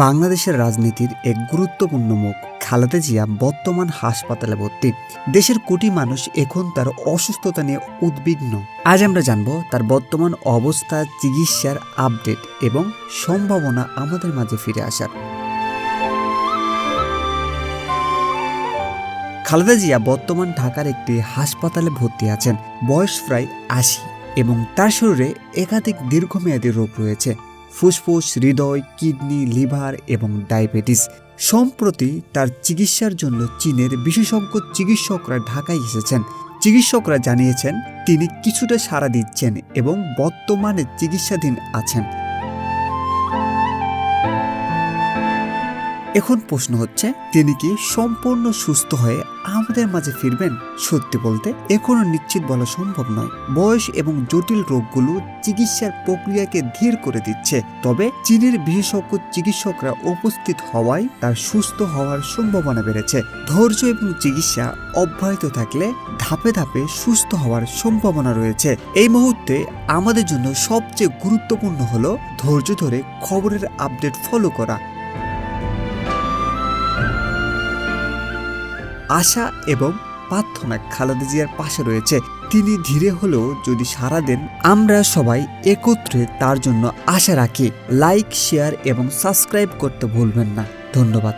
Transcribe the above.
বাংলাদেশের রাজনীতির এক গুরুত্বপূর্ণ মুখ খালেদা জিয়া বর্তমান হাসপাতালে ভর্তি। দেশের কোটি মানুষ এখন তার অসুস্থতা নিয়ে উদ্বিগ্ন। আজ আমরা জানব তার বর্তমান অবস্থা, চিকিৎসার আপডেট এবং সম্ভাবনা আমাদের মাঝে ফিরে আসার। খালেদা জিয়া বর্তমান ঢাকার একটি হাসপাতালে ভর্তি আছেন। বয়স প্রায় ৮০ এবং তার শরীরে একাধিক দীর্ঘমেয়াদী রোগ রয়েছে: ফুসফুস, হৃদয়, কিডনি, লিভার এবং ডায়াবেটিস। সম্প্রতি তার চিকিৎসার জন্য চীনের বিশেষজ্ঞ চিকিৎসকরা ঢাকায় এসেছেন। চিকিৎসকরা জানিয়েছেন তিনি কিছুটা সাড়া দিচ্ছেন এবং বর্তমানে চিকিৎসাধীন আছেন। এখন প্রশ্ন হচ্ছে, তিনি কি সম্পূর্ণ সুস্থ হয়ে আমাদের মাঝে ফিরবেন? সত্যি বলতে এখনো নিশ্চিত বলা সম্ভব নয়। বয়স এবং জটিল রোগগুলো চিকিৎসার প্রক্রিয়াকে ধীর করে দিচ্ছে, তবে চীনের বিশেষজ্ঞ চিকিৎসকরা উপস্থিত হওয়ায় তার সুস্থ হওয়ার সম্ভাবনা বেড়েছে। ধৈর্য এবং চিকিৎসা অব্যাহত থাকলে ধাপে ধাপে সুস্থ হওয়ার সম্ভাবনা রয়েছে। এই মুহূর্তে আমাদের জন্য সবচেয়ে গুরুত্বপূর্ণ হলো ধৈর্য ধরে খবরের আপডেট ফলো করা। আশা এবং প্রার্থনা খালেদা জিয়ার পাশে রয়েছে। তিনি ধীরে হলেও যদি সাড়া দেন, আমরা সবাই একত্রে তার জন্য আশা রাখি। লাইক, শেয়ার এবং সাবস্ক্রাইব করতে ভুলবেন না। ধন্যবাদ।